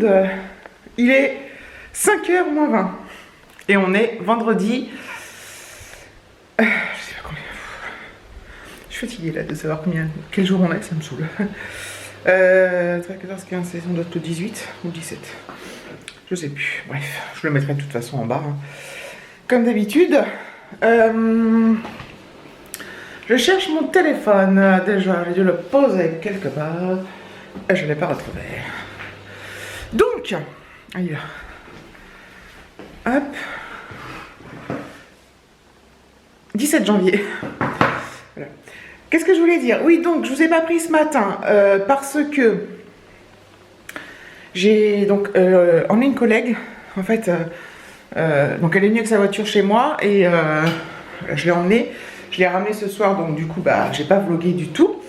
monde. Il est 5h moins 20 et on est vendredi. Je sais pas combien. Je suis fatiguée là de savoir quel jour on est, ça me saoule. 14, 15, 16, on doit être le 18 ou 17. Je sais plus. Bref, je le mettrai de toute façon en bas. Hein. Comme d'habitude. Je cherche mon téléphone. Déjà, j'ai dû le poser quelque part. Et je ne l'ai pas retrouvé. Donc, allez là. Hop. 17 janvier. Voilà. Qu'est-ce que je voulais dire? Oui, donc, je ne vous ai pas pris ce matin parce que j'ai donc emmené une collègue. En fait, donc elle est venue avec sa voiture chez moi et je l'ai emmenée. Je l'ai ramenée ce soir, donc du coup, bah, j'ai pas vlogué du tout,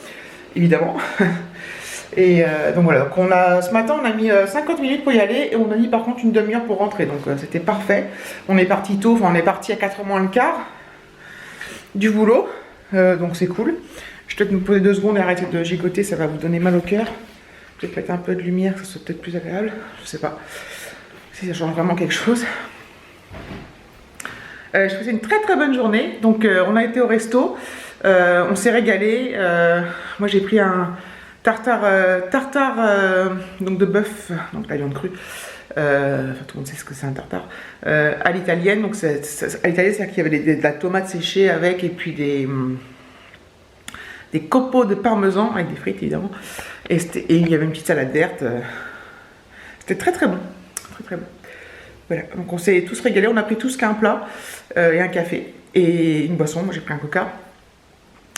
évidemment. Et donc voilà, donc ce matin, on a mis 50 minutes pour y aller et on a mis par contre une demi-heure pour rentrer, donc c'était parfait. On est parti tôt, enfin on est parti à 4h moins le quart du boulot, donc c'est cool. Je vais peut-être nous poser 2 secondes et arrêter de gigoter, ça va vous donner mal au cœur. Peut-être mettre un peu de lumière, ça soit peut-être plus agréable, je sais pas si ça change vraiment quelque chose. Je faisais une très très bonne journée, donc on a été au resto, on s'est régalé. Moi j'ai pris un tartare donc de bœuf, donc la viande crue, enfin, tout le monde sait ce que c'est un tartare, à l'italienne. Donc à l'italienne, c'est-à-dire qu'il y avait de la tomate séchée avec, et puis des copeaux de parmesan avec des frites évidemment, et il y avait une petite salade verte. C'était très très bon, très très bon. Voilà, donc on s'est tous régalés, on a pris tous qu'un plat et un café et une boisson. Moi j'ai pris un coca,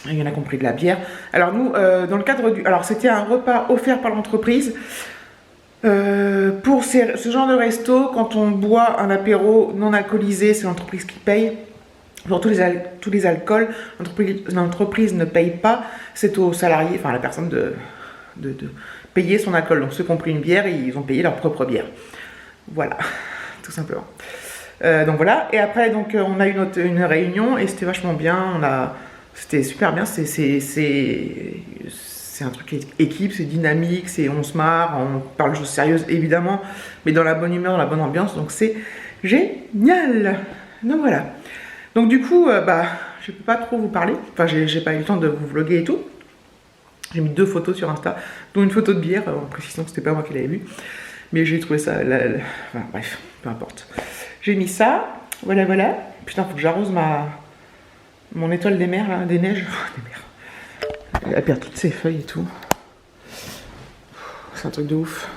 il y en a qui ont pris de la bière. Alors nous, dans le cadre du... Alors c'était un repas offert par l'entreprise. Pour ce genre de resto, quand on boit un apéro non alcoolisé, c'est l'entreprise qui paye. Pour tous les alcools, l'entreprise ne paye pas, c'est aux salariés, enfin à la personne de payer son alcool. Donc ceux qui ont pris une bière, ils ont payé leur propre bière. Voilà. Tout simplement. Donc voilà, et après donc on a eu une réunion et c'était vachement bien, c'était super bien, c'est un truc équipe, c'est dynamique, on se marre, on parle de choses sérieuses évidemment, mais dans la bonne humeur, dans la bonne ambiance, donc c'est génial. Donc voilà, donc du coup bah je peux pas trop vous parler, enfin j'ai pas eu le temps de vous vlogger et tout. J'ai mis 2 photos sur Insta, dont une photo de bière, en précisant que c'était pas moi qui l'avais vue. Mais j'ai trouvé ça, enfin, bref, peu importe. J'ai mis ça, voilà, voilà. Putain, faut que j'arrose mon étoile des mers, là, des neiges. Des mers. Elle perd toutes ses feuilles et tout. C'est un truc de ouf.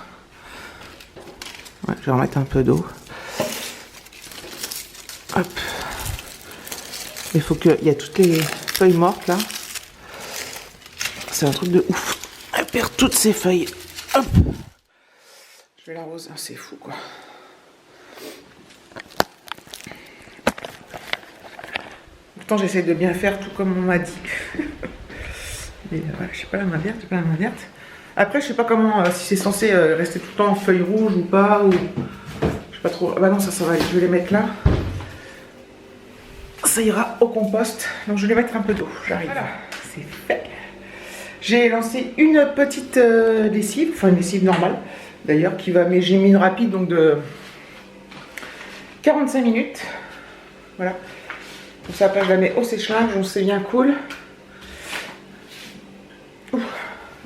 Ouais, je vais remettre un peu d'eau. Hop. Il faut qu'il y a toutes les feuilles mortes, là. C'est un truc de ouf. Elle perd toutes ses feuilles. Hop. Je vais l'arroser, c'est fou quoi. Pourtant j'essaie de bien faire tout comme on m'a dit. Mais ouais, je sais pas la main verte, pas la main verte. Après je sais pas comment, si c'est censé rester tout le temps en feuille rouge ou pas, ou... Je sais pas trop, ah bah non ça va aller, je vais les mettre là. Ça ira au compost, donc je vais mettre un peu d'eau, j'arrive. Voilà, c'est fait. J'ai lancé une petite lessive, enfin une lessive normale. D'ailleurs, mais j'ai mis une rapide donc de 45 minutes. Voilà. Pour ça, après, je la mets au sèche-linge, donc c'est bien cool.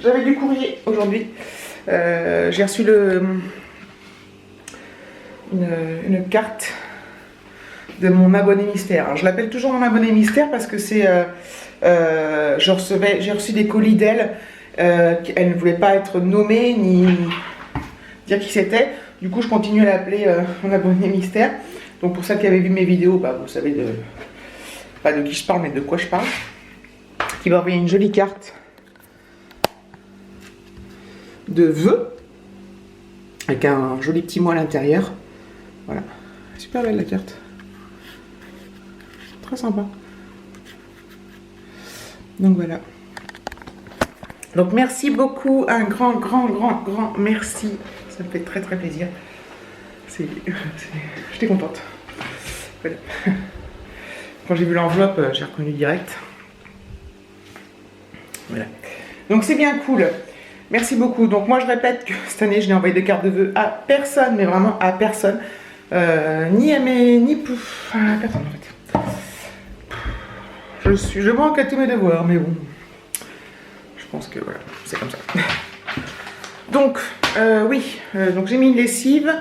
J'avais du courrier aujourd'hui. J'ai reçu une carte de mon abonné mystère. Alors, je l'appelle toujours mon abonné mystère parce que c'est... j'ai reçu des colis d'elle. Elle ne voulait pas être nommée ni... dire qui c'était, du coup je continue à l'appeler mon abonné mystère. Donc pour celles qui avaient vu mes vidéos, bah, vous savez pas de qui je parle mais de quoi je parle. Qui m'a envoyé une jolie carte de vœux avec un joli petit mot à l'intérieur. Voilà, super belle la carte, très sympa. Donc voilà. Donc merci beaucoup, un grand merci. Ça me fait très très plaisir. J'étais contente. Voilà. Quand j'ai vu l'enveloppe, j'ai reconnu direct. Voilà. Donc c'est bien cool. Merci beaucoup. Donc moi je répète que cette année je n'ai envoyé de cartes de vœux à personne, mais vraiment à personne. Ni à mes... ni à personne en fait. Je manque à tous mes devoirs, mais bon. Je pense que voilà, c'est comme ça. Donc, oui, donc j'ai mis une lessive.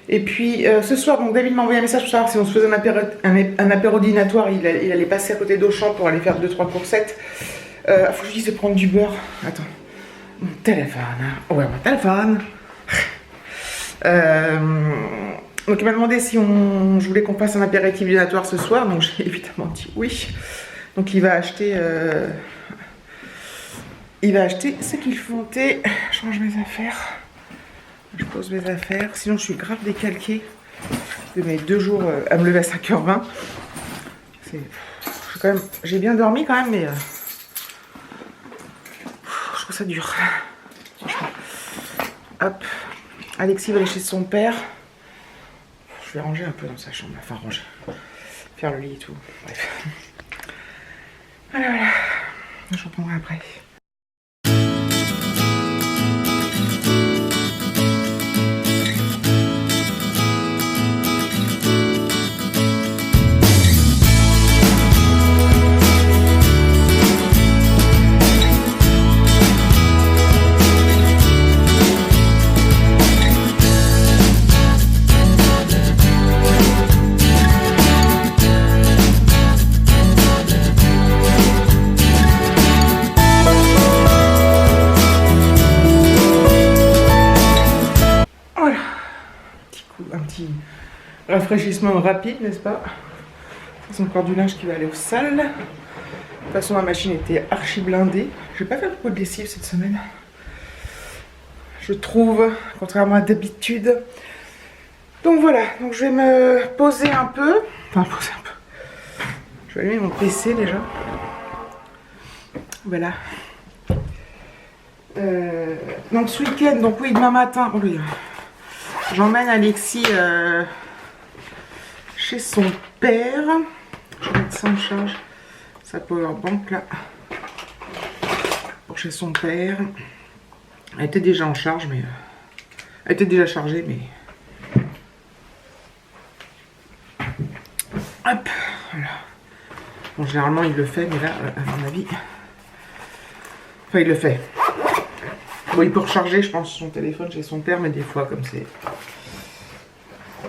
Et puis ce soir, donc David m'a envoyé un message pour savoir si on se faisait un apéro dînatoire. Il allait passer à côté d'Auchan pour aller faire 2-3 coursettes. Faut que je lui dise de prendre du beurre. Attends. Mon téléphone. Ouais, mon téléphone. Donc il m'a demandé si je voulais qu'on fasse un apéritif dînatoire ce soir. Donc j'ai évidemment dit oui. Donc il va acheter ce qu'il faut monter. Je change mes affaires. Je pose mes affaires. Sinon je suis grave décalquée de mes 2 jours à me lever à 5h20. J'ai bien dormi quand même, mais je trouve ça dur. Franchement. Hop. Alexis va aller chez son père. Je vais ranger un peu dans sa chambre. Enfin ranger. Faire le lit et tout. Bref. Voilà, voilà. Je reprendrai après. Rafraîchissement rapide, n'est-ce pas? C'est encore du linge qui va aller aux salles. De toute façon, ma machine était archi blindée. Je vais pas faire beaucoup de lessive cette semaine. Je trouve, contrairement à d'habitude. Donc voilà, donc je vais me poser un peu. Enfin, poser un peu. Je vais allumer mon PC déjà. Voilà. Donc ce week-end, donc oui, demain matin, oh oui, j'emmène Alexis chez son père. Je vais mettre ça en charge, sa powerbank là, pour chez son père. Elle était déjà en charge, mais elle était déjà chargée, mais hop, voilà. Bon, généralement il le fait, mais là, à mon avis, enfin il le fait. Bon, il peut recharger, je pense, son téléphone chez son père, mais des fois, comme c'est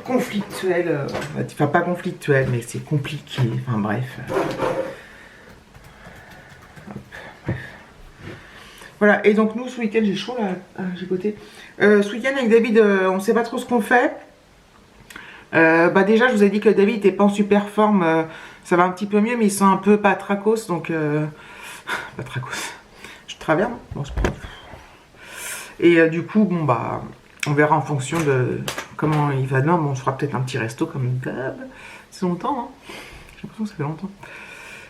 conflictuel, enfin pas conflictuel, mais c'est compliqué, enfin bref. Voilà, et donc nous, ce week-end, j'ai chaud là, j'ai goûté. Ce week-end, avec David, on sait pas trop ce qu'on fait. Bah déjà, je vous ai dit que David n'était pas en super forme, ça va un petit peu mieux, mais il sent un peu patracos, donc... patracos, je travers, non? Bon, c'est pas grave. Et du coup, bon bah, on verra en fonction de comment il va demain. Bon, on se fera peut-être un petit resto comme d'hab. C'est longtemps, hein. J'ai l'impression que ça fait longtemps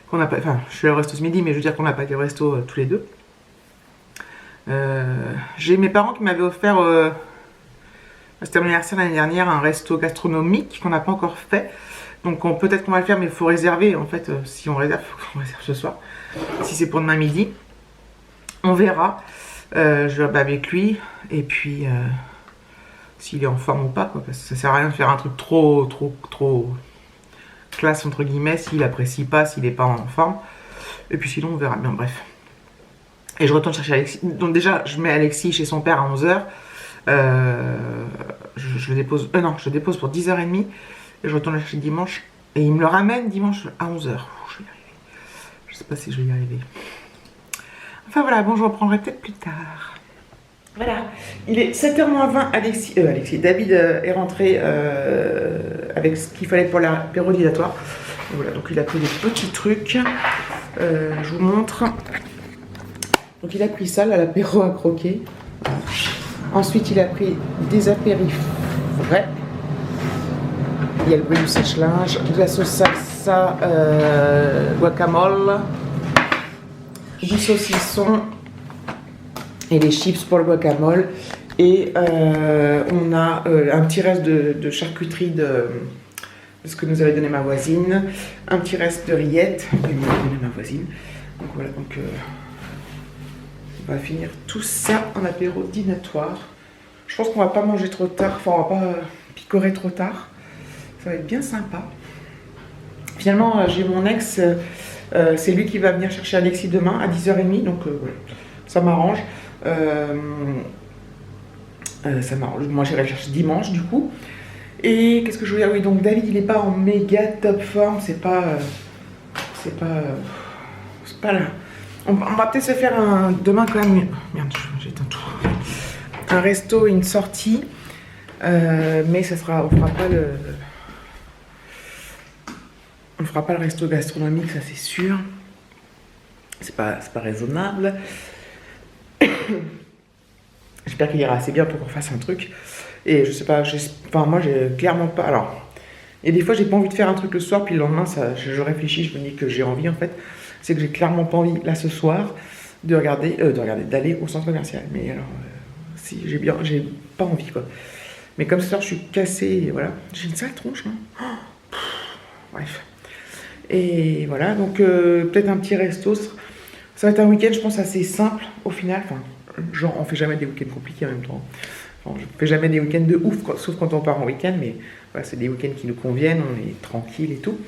qu'on n'a pas... Enfin, je suis au resto ce midi, mais je veux dire qu'on n'a pas été au resto tous les deux. J'ai mes parents qui m'avaient offert, c'était mon anniversaire l'année dernière, un resto gastronomique qu'on n'a pas encore fait. Donc peut-être qu'on va le faire, mais il faut réserver. En fait, si on réserve, il faut qu'on réserve ce soir. Si c'est pour demain midi, on verra. Je vais avec lui, et puis s'il est en forme ou pas, quoi, parce que ça sert à rien de faire un truc trop classe entre guillemets s'il apprécie pas, s'il n'est pas en forme. Et puis sinon on verra bien, bref. Et je retourne chercher Alexis. Donc déjà je mets Alexis chez son père à 11h. Je dépose, non, je dépose pour 10h30 et je retourne le chercher dimanche, et il me le ramène dimanche à 11h. Je vais y arriver. Je sais pas si je vais y arriver. Enfin voilà, bon, je reprendrai peut-être plus tard. Voilà, il est 7h moins 20, David est rentré avec ce qu'il fallait pour l'apéro dînatoire. Voilà, donc il a pris des petits trucs, je vous montre. Donc il a pris ça, là, l'apéro à croquer. Ensuite il a pris des apérifs frais. Il y a le bruit du sèche-linge, de la sauce salsa, guacamole, du saucisson et les chips pour le guacamole. Et on a un petit reste de charcuterie de ce que nous avait donné ma voisine, un petit reste de rillettes que m'avait donné ma voisine. Donc voilà, donc On va finir tout ça en apéro dînatoire. Je pense qu'on va pas manger trop tard, enfin on va pas picorer trop tard. Ça va être bien sympa. Finalement, j'ai mon ex, c'est lui qui va venir chercher Alexis demain à 10h30, donc ça m'arrange. Ça m'arrange. Moi j'irai le chercher dimanche du coup. Et qu'est-ce que je voulais dire? Oui, donc David il est pas en méga top forme, c'est pas là. On va peut-être se faire demain quand même. Merde, j'éteins tout. Un resto, une sortie, mais ça sera, on fera pas le resto gastronomique, ça c'est sûr. C'est pas raisonnable. J'espère qu'il ira assez bien pour qu'on fasse un truc. Et je sais pas, enfin moi j'ai clairement pas. Alors, et des fois j'ai pas envie de faire un truc le soir, puis le lendemain je réfléchis, je me dis que j'ai envie en fait. C'est que j'ai clairement pas envie là ce soir d'aller au centre commercial. Mais alors, si j'ai pas envie quoi. Mais comme ce soir je suis cassée, et voilà, j'ai une sale tronche. Hein. Oh, bref. Et voilà, donc peut-être un petit resto. Ça va être un week-end, je pense, assez simple au final. Enfin, genre, on fait jamais des week-ends compliqués en même temps. Enfin, je fais jamais des week-ends de ouf, quoi, sauf quand on part en week-end, mais voilà, c'est des week-ends qui nous conviennent, on est tranquille et tout.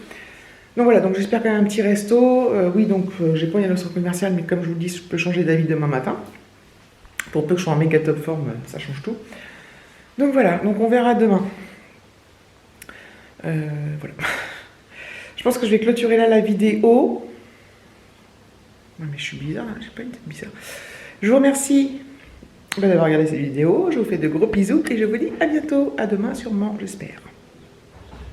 Donc voilà, donc j'espère quand même un petit resto. Oui, donc j'ai pas envie d'aller au centre commercial, mais comme je vous le dis, je peux changer d'avis demain matin. Pour peu que je sois en méga top forme, ça change tout. Donc voilà, donc on verra demain. Voilà. Je pense que je vais clôturer là la vidéo. Non mais je suis bizarre, hein, j'ai pas une tête bizarre. Je vous remercie d'avoir regardé cette vidéo. Je vous fais de gros bisous et je vous dis à bientôt. À demain sûrement, j'espère.